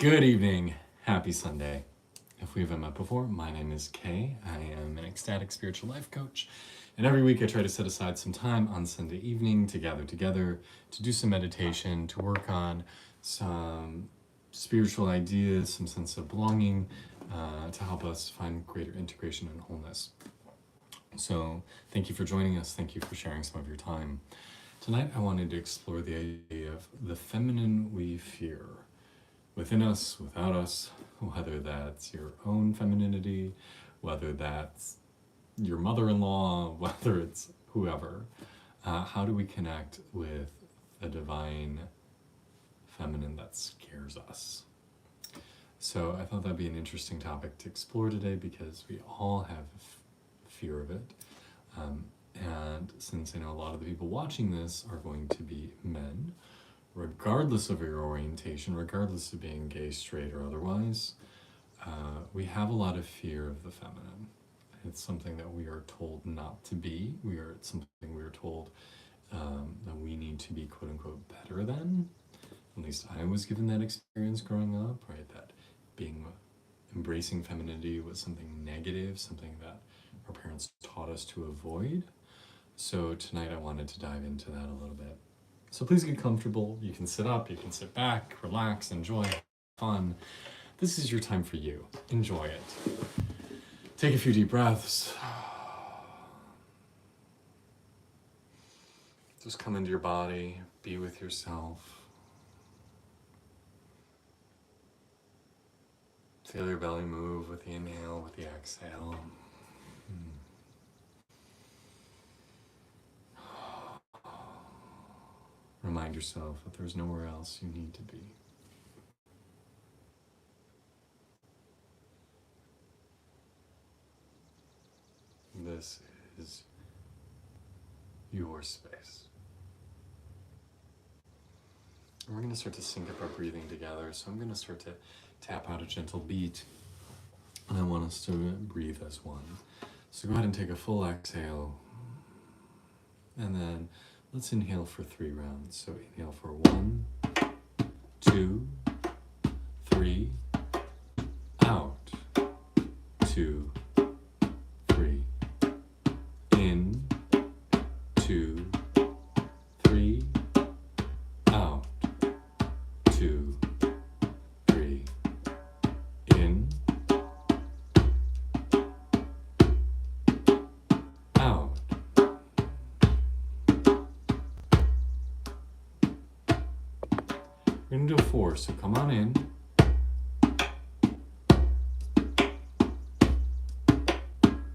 Good evening. Happy Sunday. If we haven't met before, my name is Kay. I am an ecstatic spiritual life coach. And every week I try to set aside some time on Sunday evening to gather together, to do some meditation, to work on some spiritual ideas, some sense of belonging, to help us find greater integration and wholeness. So thank you for joining us. Thank you for sharing some of your time. Tonight I wanted to explore the idea of the feminine we fear. Within us, without us, whether that's your own femininity, whether that's your mother-in-law, whether it's whoever, how do we connect with the divine feminine that scares us? So I thought that'd be an interesting topic to explore today because we all have fear of it. And since I know a lot of the people watching this are going to be men, regardless of your orientation, regardless of being gay, straight, or otherwise, we have a lot of fear of the feminine. It's something that we are told not to be. It's something we are told that we need to be quote unquote better than. At least I was given that experience growing up, right? That embracing femininity was something negative, something that our parents taught us to avoid. So tonight I wanted to dive into that a little bit. So please get comfortable. You can sit up, you can sit back, relax, enjoy, fun. This is your time for you. Enjoy it. Take a few deep breaths. Just come into your body, be with yourself. Feel your belly move with the inhale, with the exhale. Remind yourself that there's nowhere else you need to be. This is your space. And we're going to start to sync up our breathing together. So I'm going to start to tap out a gentle beat. And I want us to breathe as one. So go ahead and take a full exhale. And then let's inhale for 3 rounds. So inhale for 1, 2, 3, out, 2, 3, in, 2, 3, out, 2, 3, in, out. We're going to do 4, so come on in.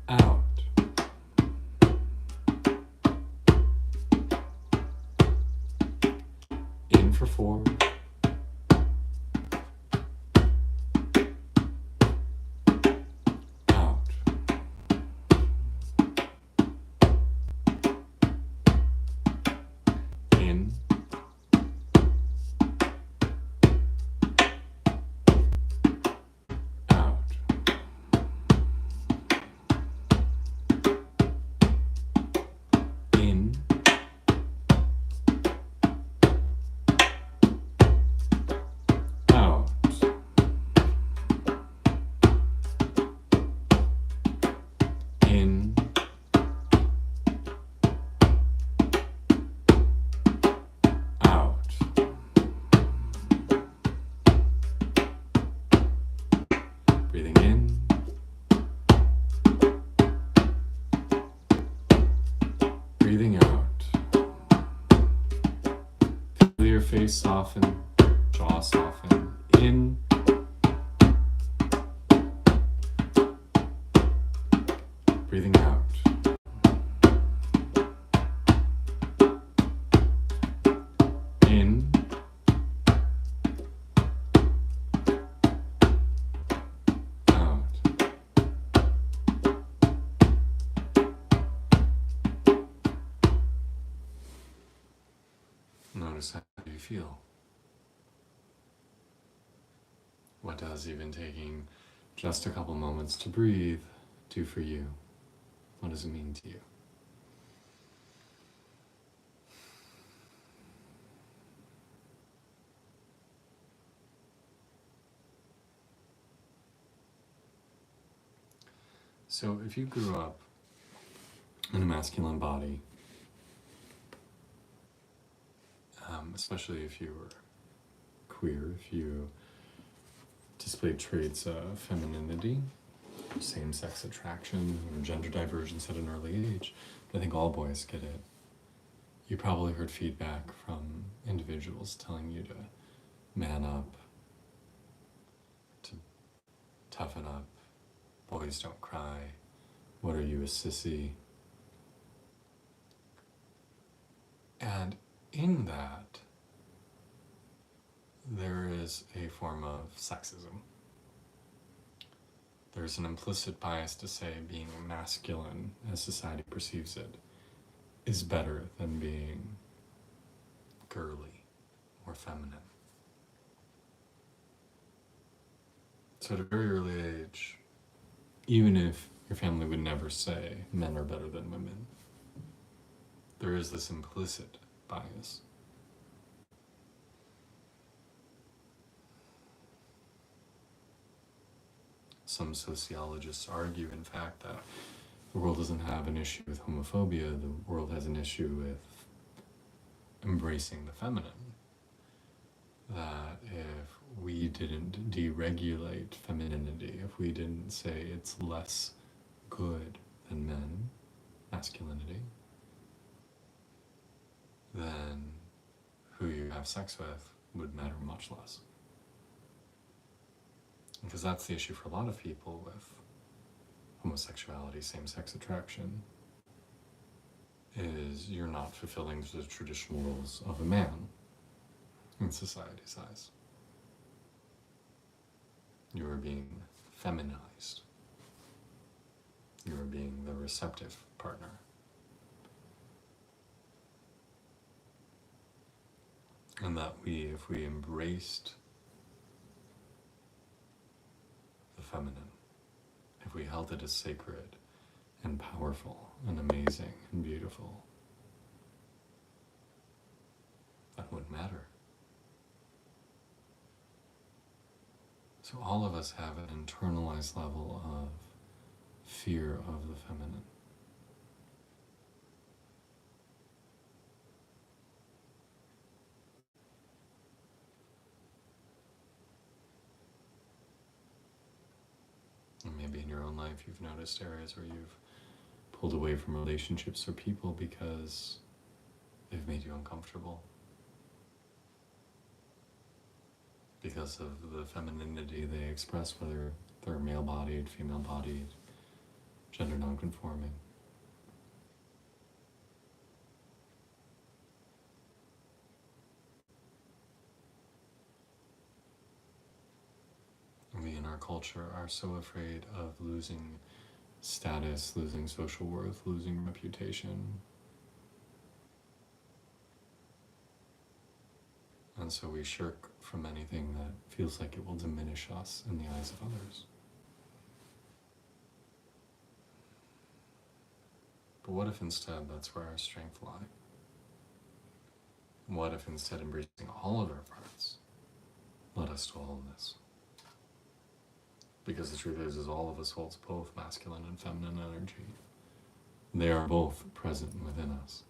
Out. In for 4. Out. In. Out. In. Out. In. Out. Breathing in. Breathing out. Feel your face soften, jaw soften. In. Breathing out. In. Out. Notice how you feel. What does even taking just a couple moments to breathe do for you? What does it mean to you? So if you grew up in a masculine body, especially if you were queer, if you displayed traits of femininity, same-sex attraction, or gender divergence at an early age, I think all boys get it. You probably heard feedback from individuals telling you to man up, to toughen up, boys don't cry, what are you, a sissy? And in that, there is a form of sexism. There's an implicit bias to say being masculine, as society perceives it, is better than being girly or feminine. So at a very early age, even if your family would never say men are better than women, there is this implicit bias. Some sociologists argue, in fact, that the world doesn't have an issue with homophobia, the world has an issue with embracing the feminine. That if we didn't deregulate femininity, if we didn't say it's less good than men, masculinity, then who you have sex with would matter much less. Because that's the issue for a lot of people with homosexuality, same-sex attraction, is you're not fulfilling the traditional roles of a man in society's eyes. You are being feminized. You are being the receptive partner. And that if we embraced the feminine, if we held it as sacred and powerful and amazing and beautiful, that wouldn't matter. So all of us have an internalized level of fear of the feminine. And maybe in your own life you've noticed areas where you've pulled away from relationships or people because they've made you uncomfortable. Because of the femininity they express, whether they're male-bodied, female-bodied, gender non-conforming. We in our culture are so afraid of losing status, losing social worth, losing reputation. And so we shirk from anything that feels like it will diminish us in the eyes of others. But what if instead that's where our strength lie? What if instead embracing all of our parts led us to wholeness? Because the truth is all of us holds both masculine and feminine energy. They are both present within us.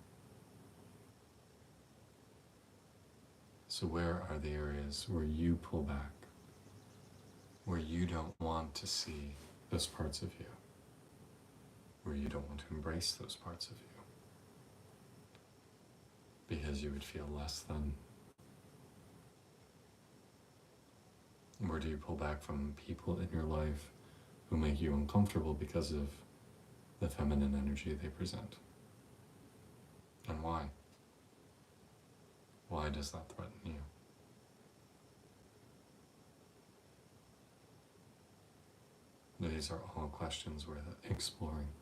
So where are the areas where you pull back, where you don't want to see those parts of you, where you don't want to embrace those parts of you, because you would feel less than? Where do you pull back from people in your life who make you uncomfortable because of the feminine energy they present? And why? Why does that threaten you? These are all questions worth exploring.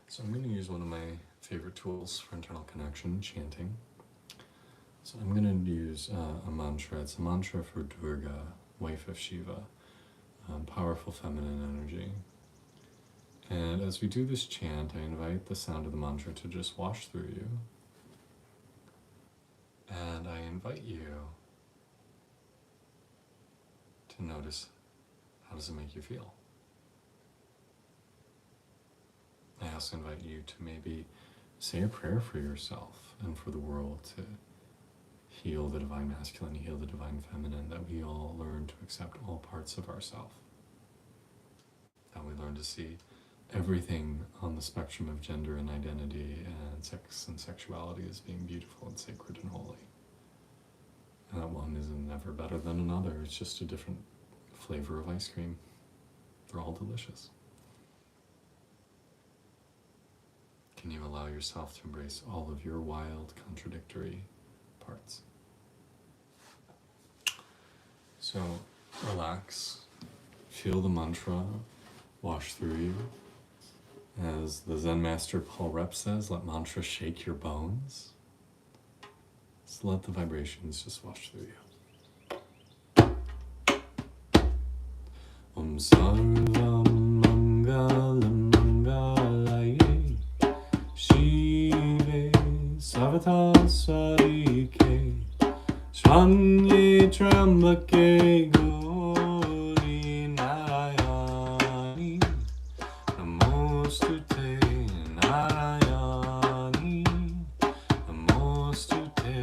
So I'm going to use one of my favorite tools for internal connection, chanting. So I'm going to use a mantra. It's a mantra for Durga, wife of Shiva, powerful feminine energy. And as we do this chant, I invite the sound of the mantra to just wash through you. And I invite you to notice How does it make you feel? I also invite you to maybe say a prayer for yourself and for the world to heal the divine masculine, heal the divine feminine, that we all learn to accept all parts of ourselves. That we learn to see everything on the spectrum of gender and identity and sex and sexuality as being beautiful and sacred and holy. And that one is never better than another. It's just a different flavor of ice cream. They're all delicious. Can you allow yourself to embrace all of your wild, contradictory parts? So relax, feel the mantra wash through you. As the Zen master Paul Rep says, let mantra shake your bones. So let the vibrations just wash through you. Om Sarvam Mangalam Mangalaye Shive Savata Sarike Shvanye Trambake Gauri Narayani Namostute Narayani Namostute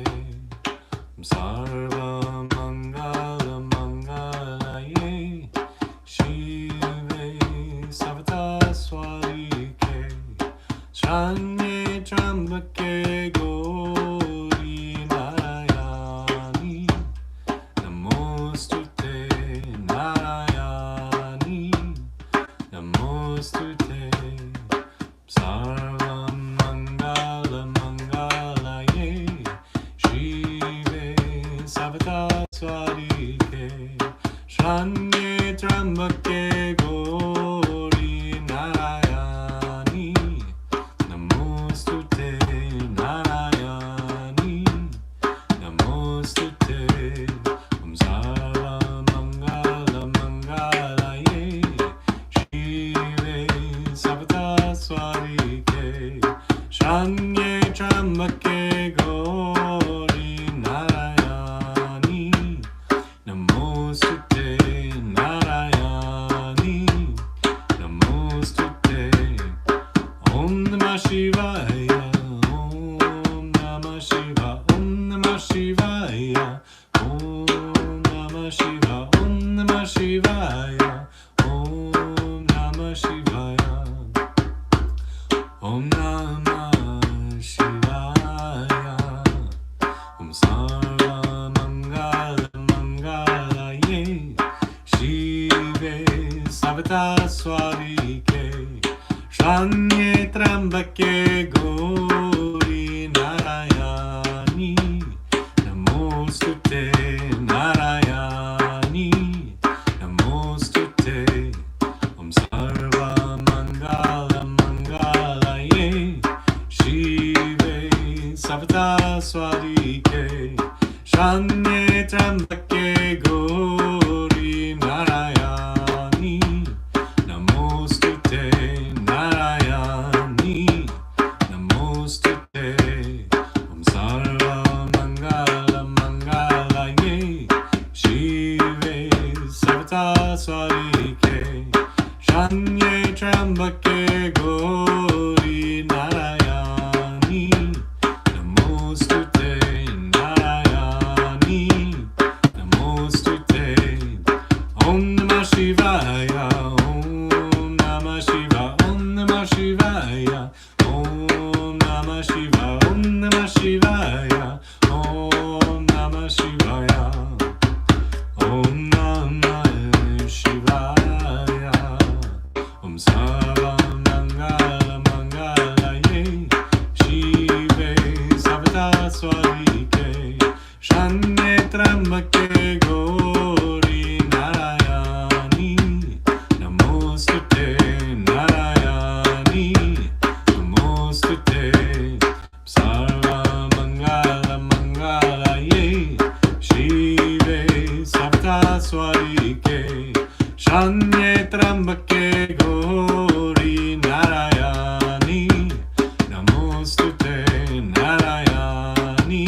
Sarva Mangala Mangalaye Shive Savata Swarike Shanye Trambake Gauri Narayani Namostute Narayani Namostute Sarva Mangala Mangalaye Shive Savata Swarike Shanye Trambake Gauri Narayani Namostute Narayani Namostute Om Sarva Mangala Mangalaye Shive Savata Swarike Shanye Trambake Gauri Narayani Namostute Narayani Namostute Om Namah Shivaya Om Namah Shivaya Om Namah Shivaya Om Namah Shivaya Om Namah Shivaya Om Namah Shivaya Om Namah Shivaya Om Sarva Mangala Mangalaye Shive Savata Swarike Shanye Trambake Gauri Narayani Namostute Narayani Namostute Om Sarva Mangala Mangalaye Shive Savata Swarike Shanye Trambake Gauri Narayani Namostute Narayani Namostute Om Sarva Mangala Mangalaye Shive Savata Swarike Shanye Trambake Gauri Narayani Namostute Narayani Namostute Om Namah Shivaya Om Namah Shivaya Om Namah Shivaya Om Namah Shivaya Om Namah Shivaya Om Namah Shivaya Om Namah Shivaya Om Sarva Mangala Mangalaye Shive Savata Swarike Shanye Trambake Gauri Narayani Namostute Narayani Namostute Sarva Mangala Mangalaye Shive Savata Swarike Shanye Trambake Gauri Narayani Namostute Narayani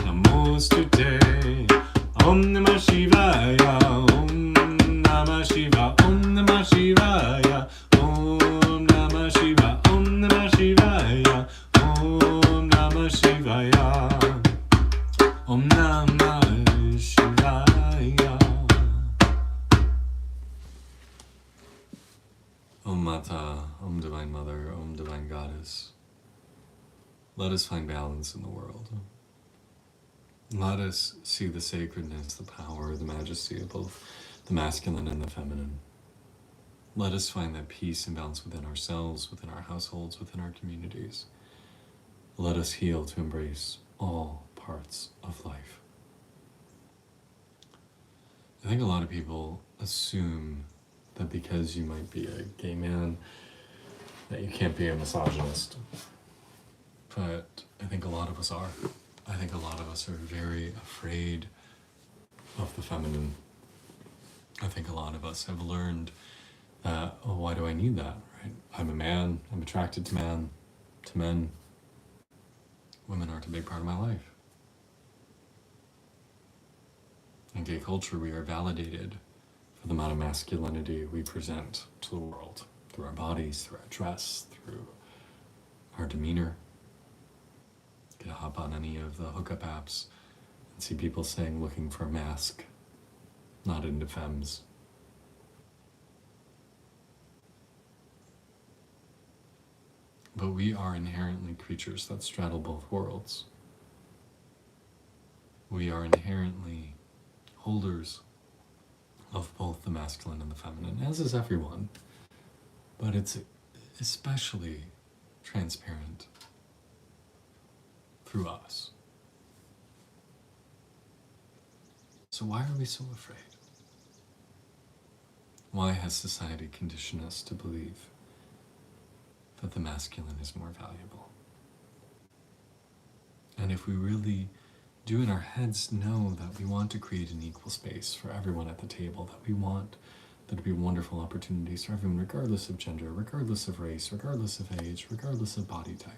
Namostute Om Namah Shivaya Om Namah Shivaya Om Namah Shivaya. Om Mata, Om Divine Mother, Om Divine Goddess. Let us find balance in the world. Let us see the sacredness, the power, the majesty of both the masculine and the feminine. Let us find that peace and balance within ourselves, within our households, within our communities. Let us heal to embrace all parts of life. I think a lot of people assume that because you might be a gay man, that you can't be a misogynist. But I think a lot of us are. I think a lot of us are very afraid of the feminine. I think a lot of us have learned that, oh, why do I need that, right? I'm a man, I'm attracted to men. Women aren't a big part of my life. In gay culture, we are validated for the amount of masculinity we present to the world, through our bodies, through our dress, through our demeanor. You can hop on any of the hookup apps and see people saying looking for a mask, not into femmes. But we are inherently creatures that straddle both worlds. We are inherently holders of both the masculine and the feminine, as is everyone. But it's especially transparent through us. So why are we so afraid? Why has society conditioned us to believe that the masculine is more valuable? And if we really do in our heads know that we want to create an equal space for everyone at the table, that we want there to be wonderful opportunities for everyone, regardless of gender, regardless of race, regardless of age, regardless of body type,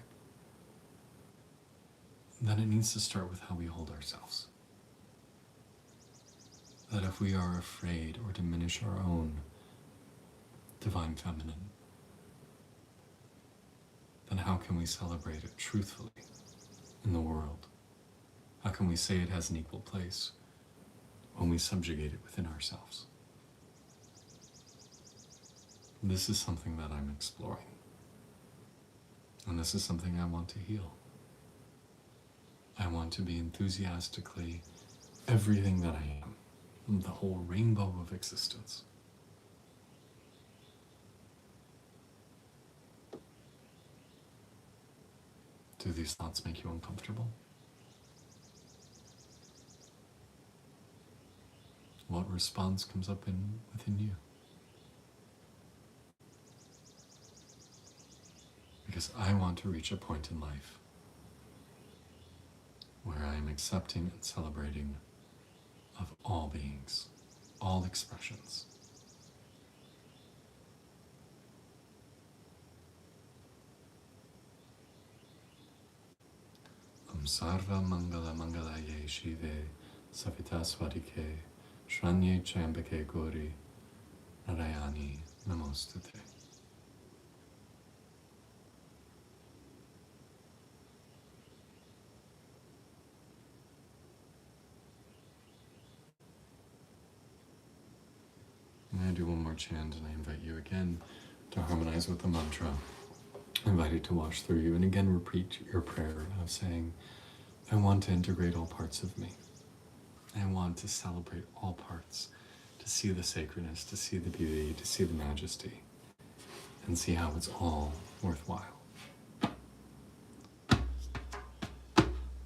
then it needs to start with how we hold ourselves. That if we are afraid or diminish our own divine feminine, then how can we celebrate it truthfully in the world? How can we say it has an equal place when we subjugate it within ourselves? This is something that I'm exploring. And this is something I want to heal. I want to be enthusiastically everything that I am, the whole rainbow of existence. Do these thoughts make you uncomfortable? What response comes up within you? Because I want to reach a point in life where I am accepting and celebrating of all beings, all expressions. Sarva Mangala Mangalaye Shive Savita Swadike Shranye Chambake Gori Narayani Namostute. I'm going to do one more chant, and I invite you again to harmonize with the mantra. I invite you to wash through you and again repeat your prayer of saying, I want to integrate all parts of me. I want to celebrate all parts, to see the sacredness, to see the beauty, to see the majesty, and see how it's all worthwhile.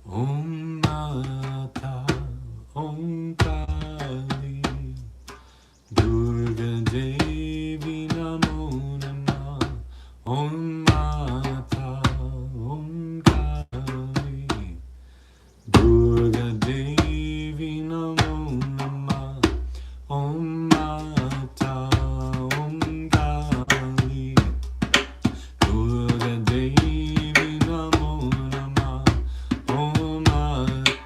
Om Mata, Om Kali, Durga Devi Namo Namah, Om Mata, Om Kali, Durga Devi Namo Namah, Om Mata, Om Kali, Durga Devi Namo Namah, Om Mata.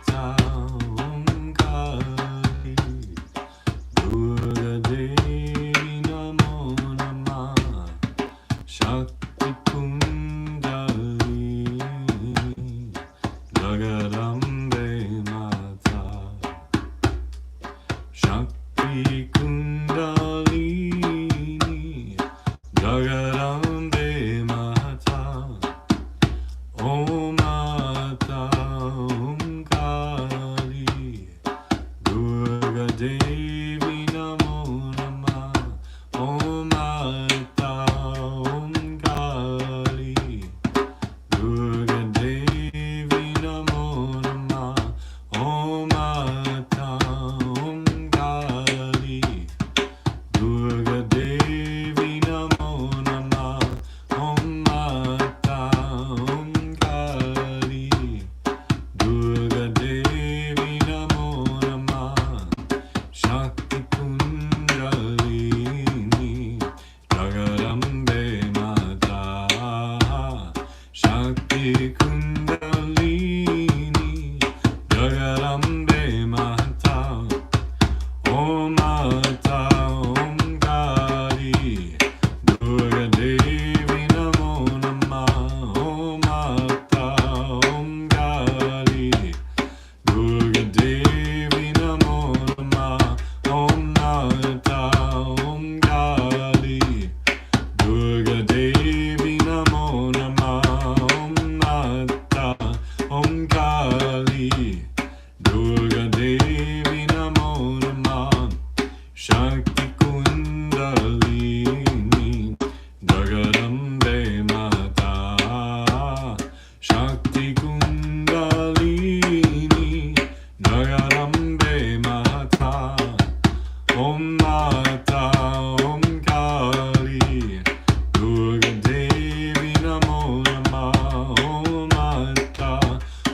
Devi Namo Namah. Om Mata Om Kali. Durga Devi Namo Namah. Om Mata Om Kali. Durga Devi Namo Namah. Om Mata Om Kali. Durga Devi Namo Namah. Shakti Kundalini Jagarambe Mata. Shakti Kundalini Jagarambe Mata. Om Mata Om Kali. Durga Devi Namo Namah. Om Mata Om Kali. Durga Devi Namo Namah. Om Mata Om Kali. Durga Devi Namo Namah. Om Mata Om Kali. Durga Devi Namo Namah. Shakti Kundalini Jagarambe Mata. Shakti Kundalini Jagarambe Mata. Om Mata Om Kali. Durga Devi Namo Namah. Om Mata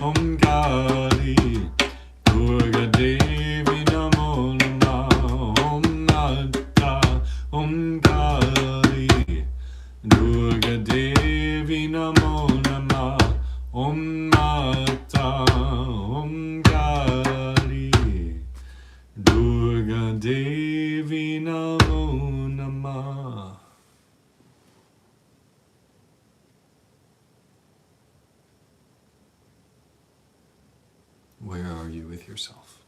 Om Kali. Durga Devi Namo Namah. Om Mata Om Kali. Durga Devi Namo Namah. Om Mata Om Kali. Durga Devi Namo Namah. Where are you with yourself?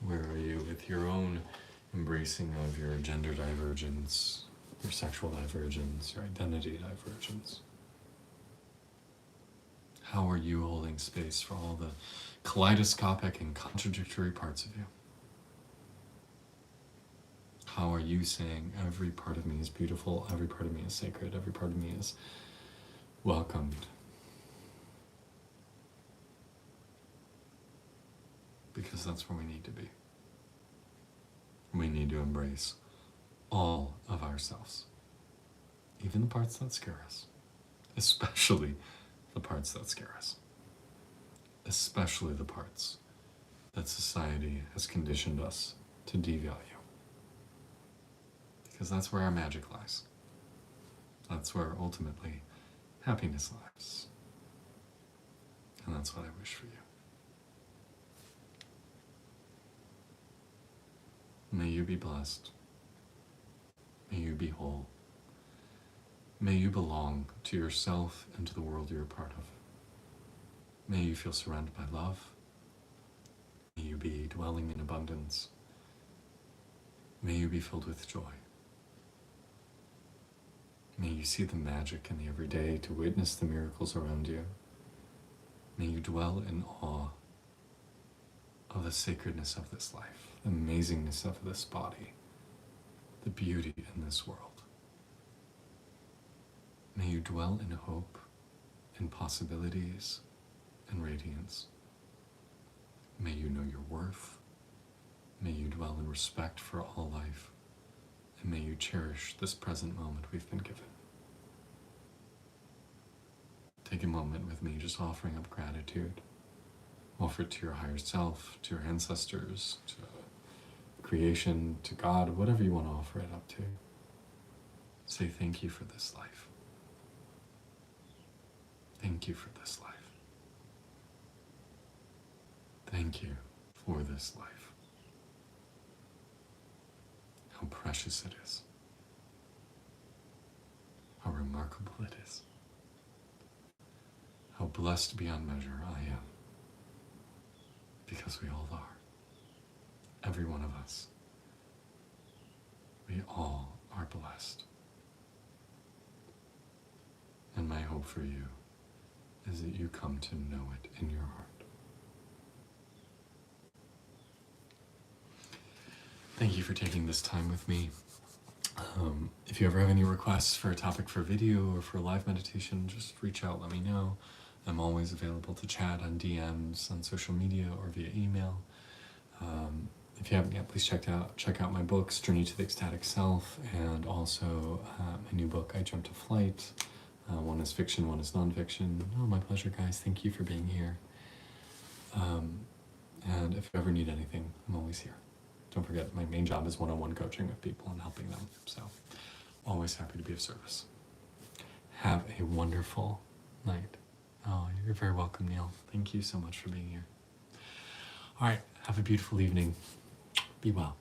Where are you with your own embracing of your gender divergence, your sexual divergence, your identity divergence? How are you holding space for all the kaleidoscopic and contradictory parts of you? How are you saying every part of me is beautiful, every part of me is sacred, every part of me is welcomed? Because that's where we need to be. We need to embrace all of ourselves, even the parts that scare us, especially the parts that scare us, especially the parts that society has conditioned us to devalue. Because that's where our magic lies. That's where ultimately happiness lies. And that's what I wish for you. May you be blessed. May you be whole. May you belong to yourself and to the world you're a part of. May you feel surrounded by love. May you be dwelling in abundance. May you be filled with joy. May you see the magic in the everyday to witness the miracles around you. May you dwell in awe of the sacredness of this life, the amazingness of this body, the beauty in this world. May you dwell in hope, in possibilities, and radiance. May you know your worth. May you dwell in respect for all life. And may you cherish this present moment we've been given. Take a moment with me just offering up gratitude. Offer it to your higher self, to your ancestors, to creation, to God, whatever you want to offer it up to. Say thank you for this life. Thank you for this life. Thank you for this life. How precious it is. How remarkable it is. How blessed beyond measure I am. Because we all are. Every one of us. We all are blessed. And my hope for you is that you come to know it in your heart. Thank you for taking this time with me. If you ever have any requests for a topic for video or for live meditation, just reach out, let me know. I'm always available to chat on DMs, on social media, or via email. If you haven't yet, please check out my books, Journey to the Ecstatic Self, and also my new book, I Jumped to Flight. One is fiction, one is nonfiction. Oh, my pleasure, guys. Thank you for being here. And if you ever need anything, I'm always here. Don't forget, my main job is one-on-one coaching with people and helping them. So, always happy to be of service. Have a wonderful night. Oh, you're very welcome, Neil. Thank you so much for being here. All right, have a beautiful evening. Be well.